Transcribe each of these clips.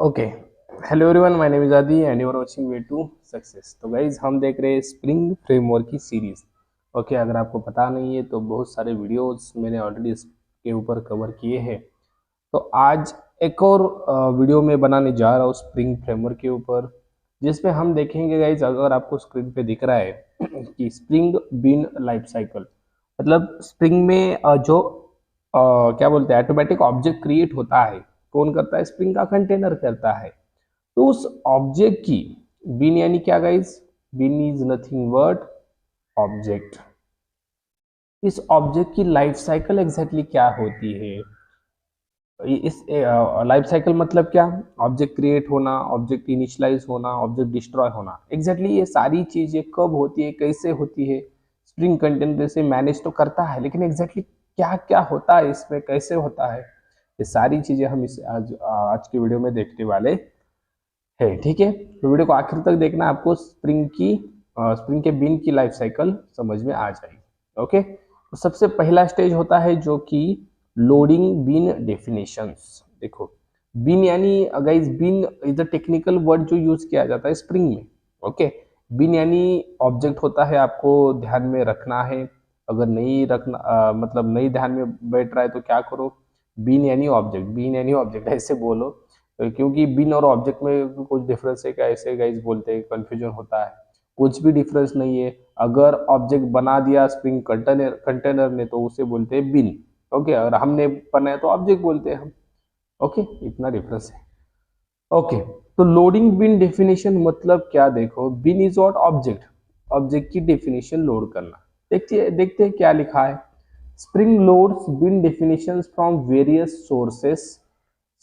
Okay. Hello everyone, my name is Adi and you are watching way to success. तो guys हम देख रहे हैं स्प्रिंग फ्रेमवर्क की सीरीज। ओके, अगर आपको पता नहीं है तो बहुत सारे वीडियोस मैंने ऑलरेडी इसके ऊपर कवर किए हैं। तो आज एक और वीडियो में बनाने जा रहा हूँ स्प्रिंग फ्रेमवर्क के ऊपर, जिसमें हम देखेंगे गाइज, अगर आपको स्क्रीन पे दिख रहा है कि स्प्रिंग बीन लाइफ साइकिल, मतलब स्प्रिंग में क्या बोलते हैं, ऑटोमेटिक ऑब्जेक्ट क्रिएट होता है। कौन करता है? स्प्रिंग का कंटेनर करता है। तो उस ऑब्जेक्ट की बीन यानी क्या guys? Bean is nothing but object. इस ऑब्जेक्ट की लाइफ साइकिल एग्जैक्टली क्या होती है? इस लाइफ साइकिल मतलब क्या? ऑब्जेक्ट क्रिएट होना, ऑब्जेक्ट इनिशियलाइज होना, ऑब्जेक्ट डिस्ट्रॉय होना। एग्जैक्टली ये सारी चीजें कब होती है, कैसे होती है? स्प्रिंग कंटेनर से मैनेज तो करता है, लेकिन एग्जैक्टली क्या क्या होता है इसमें, कैसे होता है, ये सारी चीजें हम इस आज की वीडियो में देखने वाले है। ठीक है, तो वीडियो को आखिर तक देखना, आपको स्प्रिंग के बिन की लाइफ साइकिल समझ में आ जाएगी। ओके, तो सबसे पहला स्टेज होता है जो कि लोडिंग बिन डेफिनेशंस। देखो, बिन यानी guys, bean is the technical word जो यूज किया जाता है स्प्रिंग में। ओके, बिन यानी ऑब्जेक्ट होता है, आपको ध्यान में रखना है। अगर नहीं रखना मतलब नहीं ध्यान में बैठ रहा है तो क्या करो? बिन यानी ऑब्जेक्ट, बिन यानी ऑब्जेक्ट ऐसे बोलो, क्योंकि बिन और ऑब्जेक्ट में कुछ डिफरेंस है क्या, ऐसे गाइस बोलते हैं, कंफ्यूजन होता है। कुछ भी डिफरेंस नहीं है। अगर ऑब्जेक्ट बना दिया स्प्रिंग कंटेनर कंटेनर ने तो उसे बोलते हैं बिन। ओके, और हमने बनाया तो ऑब्जेक्ट बोलते हैं हम। ओके, इतना डिफरेंस है। ओके, तो लोडिंग बिन डेफिनेशन मतलब क्या? देखो, bean is what? Object. Object की डेफिनेशन लोड करना। देखिए, देखते हैं क्या लिखा है। Spring loads bean definitions from various sources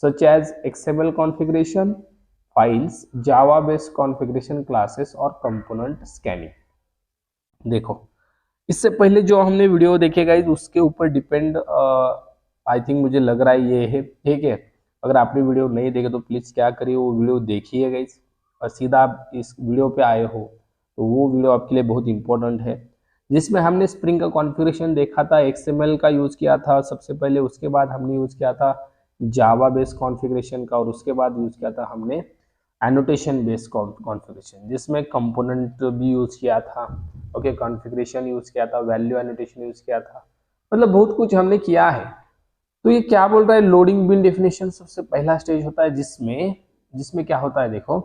such as XML configuration, files, Java based configuration classes और component scanning। देखो, इससे पहले जो हमने वीडियो देखे गाइस, उसके ऊपर डिपेंड आई थिंक मुझे लग रहा है ये है। ठीक है, अगर आपने वीडियो नहीं देखे तो प्लीज क्या करिए, वो वीडियो देखिए गाइस, और सीधा आप इस वीडियो पे आए हो तो वो वीडियो आपके लिए बहुत इंपॉर्टेंट है, जिसमें हमने स्प्रिंग का कॉन्फ़िगरेशन देखा था, एक्सएमएल का यूज किया था सबसे पहले, उसके बाद हमने यूज किया था जावा बेस्ड कॉन्फ़िगरेशन का, और उसके बाद यूज किया था हमने एनोटेशन बेस्ड कॉन्फ़िगरेशन, जिसमें कंपोनेंट भी यूज किया था। ओके, कॉन्फ़िगरेशन यूज किया था, वैल्यू एनोटेशन यूज किया था, मतलब बहुत कुछ हमने किया है। तो ये क्या बोल रहा है? लोडिंग बिन डेफिनेशन सबसे पहला स्टेज होता है, जिसमें जिसमें क्या होता है? देखो,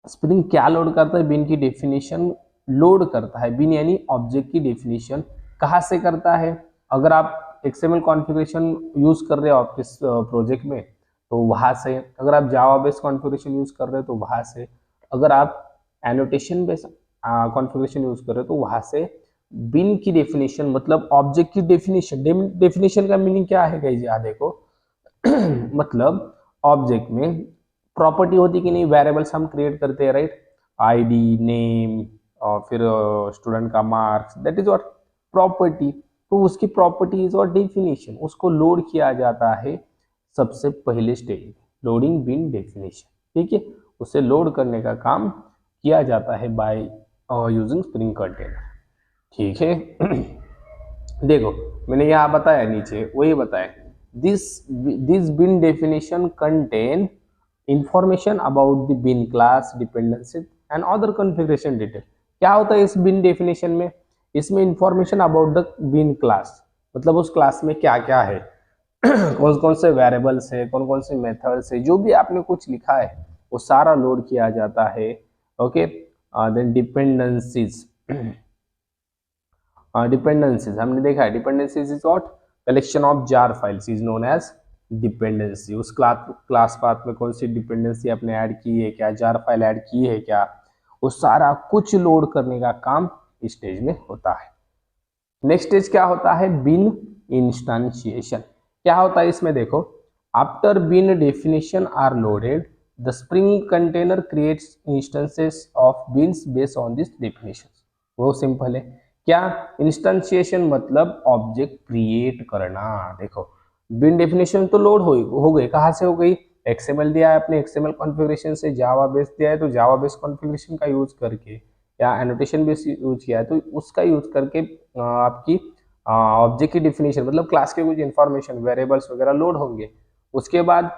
स्प्रिंग क्या लोड करता है? बिन की डेफिनेशन लोड करता है। बिन यानी ऑब्जेक्ट की डेफिनेशन कहाँ से करता है? अगर आप एक्सएमएल कॉन्फ़िगरेशन यूज कर रहे हो ऑफिस प्रोजेक्ट में तो वहां से, अगर आप जावा बेस्ड कॉन्फ़िगरेशन यूज कर रहे हो तो वहां से, अगर आप एनोटेशन बेस्ड कॉन्फ़िगरेशन यूज कर रहे हो तो वहां से। बिन की डेफिनेशन मतलब ऑब्जेक्ट की डेफिनेशन। डेफिनेशन का मीनिंग क्या है गाइस? याद देखो, मतलब ऑब्जेक्ट में प्रॉपर्टी होती कि नहीं, वेरिएबल्स हम क्रिएट करते हैं, राइट? आईडी, नेम, और फिर स्टूडेंट का marks, that is what property. तो उसकी प्रॉपर्टीज और डेफिनेशन, उसको लोड किया जाता है सबसे पहले स्टेज, लोडिंग बिन डेफिनेशन। ठीक है, उसे लोड करने का काम किया जाता है बाय यूजिंग स्प्रिंग कंटेनर। ठीक है। देखो, मैंने यहाँ बताया, नीचे वही बताया, this this bean definition contain information about the bean class, dependency and other configuration detail. क्या होता है इस बिन डेफिनेशन में? इसमें information about the bean class, मतलब उस क्लास में क्या क्या है, कौन कौन से वेरिएबल्स है, कौन कौन से मेथड्स है, जो भी आपने कुछ लिखा है वो सारा लोड किया जाता है। Okay, then dependencies. डिपेंडेंसीज हमने देखा है, dependencies is what? Collection of jar files is known as dependency. उस क्लास पाथ में कौन सी डिपेंडेंसी आपने ऐड की है, क्या जार फाइल ऐड की है क्या, वो सारा कुछ लोड करने का काम इस स्टेज में होता है। नेक्स्ट स्टेज क्या होता है? बिन इंस्टेंशिएशन। क्या होता है इसमें? देखो, after bean definition are loaded, the Spring container creates instances of beans based on this definition. वो सिंपल है। क्या? इंस्टेंशिएशन मतलब ऑब्जेक्ट क्रिएट करना। देखो, बिन डेफिनेशन तो लोड हो गई, कहाँ से हो गई? एक्सएमएल दिया है अपने, एक्सएमएल कॉन्फ़िगरेशन से जावा बेस दिया है तो जावा बेस कॉन्फ़िगरेशन का यूज करके, या एनोटेशन बेस यूज किया है तो उसका यूज करके आपकी ऑब्जेक्ट की डेफिनेशन मतलब क्लास के कुछ इंफॉर्मेशन, वेरिएबल्स वगैरह लोड होंगे। उसके बाद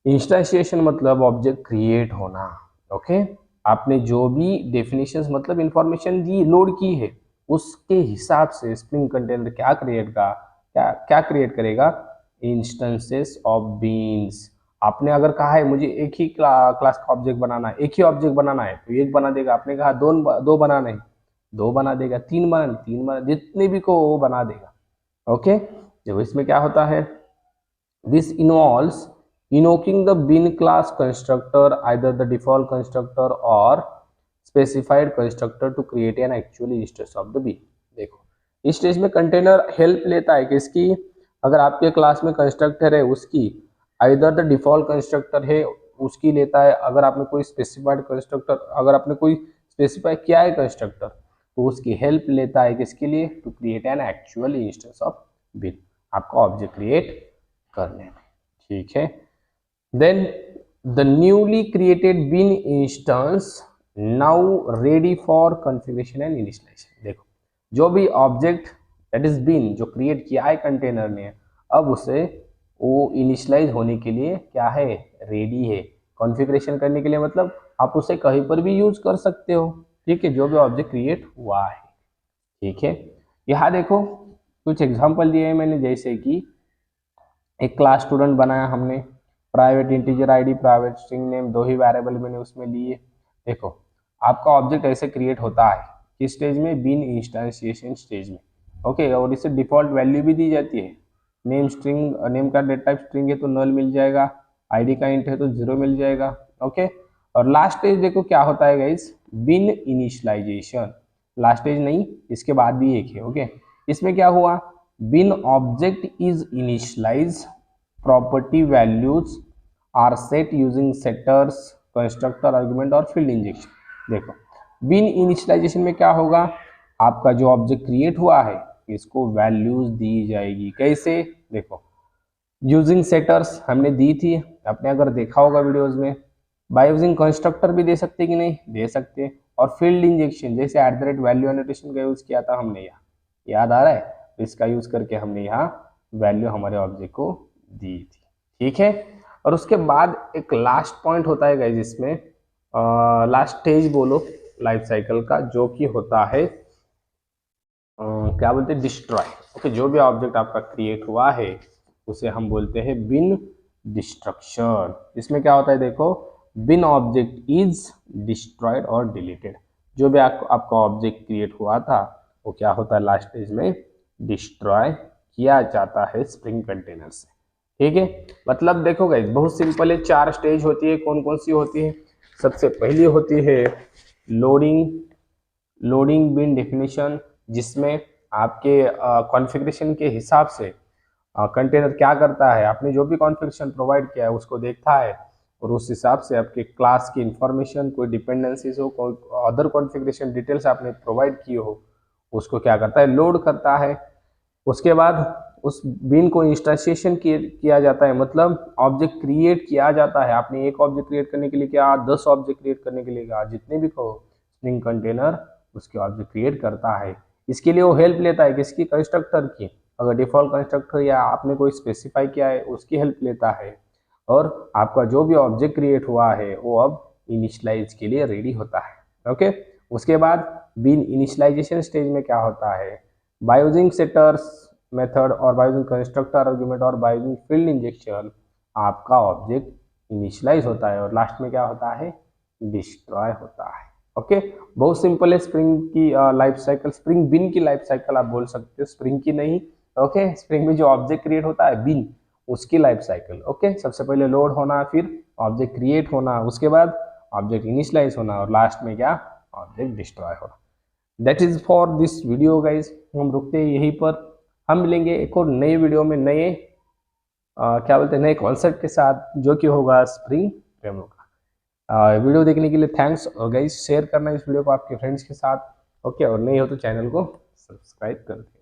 इंस्टेंशिएशन मतलब ऑब्जेक्ट क्रिएट होना। ओके, आपने जो भी डेफिनेशंस मतलब इंफॉर्मेशन दी लोड की है उसके हिसाब से स्प्रिंग कंटेनर क्या क्रिएट करेगा, इंस्टेंसेस ऑफ बीन्स। आपने अगर कहा है मुझे एक ही क्लास का ऑब्जेक्ट बनाना है, एक ही ऑब्जेक्ट बनाना है तो एक बना देगा। आपने कहा दो बनाना है, दो बना देगा। तीन बना, जितने भी को वो बना देगा। ओके, जब इसमें क्या होता है, this involves invoking the bin class constructor, either the default constructor or specified constructor to create an actual instance of the bin। देखो इस स्टेज में कंटेनर हेल्प लेता है किसकी, अगर आपके क्लास में कंस्ट्रक्टर है उसकी, आइदर द डिफॉल्ट कंस्ट्रक्टर है उसकी लेता है, अगर आपने कोई स्पेसिफाइड कंस्ट्रक्टर, अगर आपने कोई स्पेसिफाई किया है कंस्ट्रक्टर तो उसकी हेल्प लेता है किसके लिए, to create an actual instance of bean, आपका ऑब्जेक्ट क्रिएट करने में। ठीक है, then the newly created bean instance now ready for configuration and initialization. देखो जो भी ऑब्जेक्ट दैट इज बिन जो क्रिएट किया है कंटेनर ने, अब उसे वो इनिशियलाइज होने के लिए क्या है, रेडी है। कॉन्फ़िगरेशन करने के लिए मतलब आप उसे कहीं पर भी यूज कर सकते हो। ठीक है, जो भी ऑब्जेक्ट क्रिएट हुआ है। ठीक है, यहाँ देखो कुछ एग्जांपल दिए हैं मैंने, जैसे कि एक क्लास स्टूडेंट बनाया हमने, private integer ID, private string name, दो ही वेरिएबल मैंने उसमें लिए। देखो आपका ऑब्जेक्ट ऐसे क्रिएट होता है किस स्टेज में, बिन इंस्टेंशिएशन स्टेज में। ओके, और इसे डिफॉल्ट वैल्यू भी दी जाती है। नेम स्ट्रिंग, नेम का डेटा टाइप स्ट्रिंग है तो नल मिल जाएगा, आईडी का इंट है तो 0 मिल जाएगा। ओके, और लास्ट स्टेज देखो क्या होता है गाइस, बिन इनिशियलाइजेशन। लास्ट स्टेज नहीं, इसके बाद भी एक है। ओके, इसमें क्या हुआ, bin object is initialized, property values are set using setters, constructor argument और field injection। देखो bin initialization में क्या होगा, आपका जो ऑब्जेक्ट क्रिएट हुआ है इसको वैल्यूज दी जाएगी। कैसे, देखो यूजिंग सेटर्स हमने दी थी, आपने अगर देखा होगा वीडियोज में। बाय यूजिंग कंस्ट्रक्टर भी दे सकते कि नहीं, दे सकते। और फील्ड इंजेक्शन जैसे @वैल्यू एनोटेशन का यूज किया था हमने, यहाँ याद आ रहा है, इसका यूज करके हमने यहाँ वैल्यू हमारे ऑब्जेक्ट को दी थी। ठीक है, और उसके बाद एक लास्ट पॉइंट होता है गाइस इसमें, लास्ट स्टेज बोलो लाइफ साइकिल का, जो कि होता है क्या बोलते हैं, डिस्ट्रॉय। ओके, जो भी ऑब्जेक्ट आपका क्रिएट हुआ है उसे हम बोलते हैं बिन डिस्ट्रक्शन। इसमें क्या होता है, देखो बिन ऑब्जेक्ट इज डिस्ट्रॉयड और डिलीटेड। जो भी आपका ऑब्जेक्ट क्रिएट हुआ था वो क्या होता है, लास्ट स्टेज में डिस्ट्रॉय किया जाता है स्प्रिंग कंटेनर से। ठीक है, मतलब देखो गाइस बहुत सिंपल है, 4 स्टेज होती है। कौन कौन सी होती है, सबसे पहली होती है लोडिंग बिन डेफिनेशन, जिसमें आपके कॉन्फ़िगरेशन के हिसाब से कंटेनर क्या करता है, आपने जो भी कॉन्फ़िगरेशन प्रोवाइड किया है उसको देखता है और उस हिसाब से आपके क्लास की इंफॉर्मेशन, कोई डिपेंडेंसीज हो, कोई अदर कॉन्फ़िगरेशन डिटेल्स आपने प्रोवाइड किए हो, उसको क्या करता है, लोड करता है। उसके बाद उस बिन को इंस्टेंशिएशन किया जाता है, मतलब ऑब्जेक्ट क्रिएट किया जाता है। आपने एक ऑब्जेक्ट क्रिएट करने के लिए क्या, 10 ऑब्जेक्ट क्रिएट करने के लिए कहा, जितने भी कहो स्प्रिंग कंटेनर उसके ऑब्जेक्ट क्रिएट करता है। इसके लिए वो हेल्प लेता है किसकी, कंस्ट्रक्टर की। अगर डिफॉल्ट कंस्ट्रक्टर या आपने कोई स्पेसिफाई किया है उसकी हेल्प लेता है। और आपका जो भी ऑब्जेक्ट क्रिएट हुआ है वो अब इनिशियलाइज के लिए रेडी होता है। ओके, उसके बाद बिन इनिशियलाइजेशन स्टेज में क्या होता है, बाय यूजिंग सेटर्स मेथड और बाय यूजिंग कंस्ट्रक्टर आर्गुमेंट और बाय यूजिंग फील्ड इंजेक्शन आपका ऑब्जेक्ट इनिशियलाइज होता है और लास्ट में क्या होता है, डिस्ट्रॉय होता है। ओके, बहुत सिंपल है स्प्रिंग की लाइफ साइकिल, स्प्रिंग बिन की लाइफ साइकिल आप बोल सकते हो, स्प्रिंग की नहीं। ओके, स्प्रिंग में जो ऑब्जेक्ट क्रिएट होता है बिन, उसकी लाइफ साइकिल। ओके, सबसे पहले लोड होना, फिर ऑब्जेक्ट क्रिएट होना, उसके बाद ऑब्जेक्ट इनिशियलाइज होना और लास्ट में क्या, ऑब्जेक्ट डिस्ट्रॉय होना। That is for this video guys, हम रुकते हैं यहीं पर। हम मिलेंगे एक और नई वीडियो में नए क्या बोलते हैं, नए कॉन्सेप्ट के साथ, जो कि होगा स्प्रिंग फ्रेमवर्क का। वीडियो देखने के लिए थैंक्स, और गाइज शेयर करना इस वीडियो को आपके फ्रेंड्स के साथ। ओके, और नहीं हो तो चैनल को सब्सक्राइब कर दें।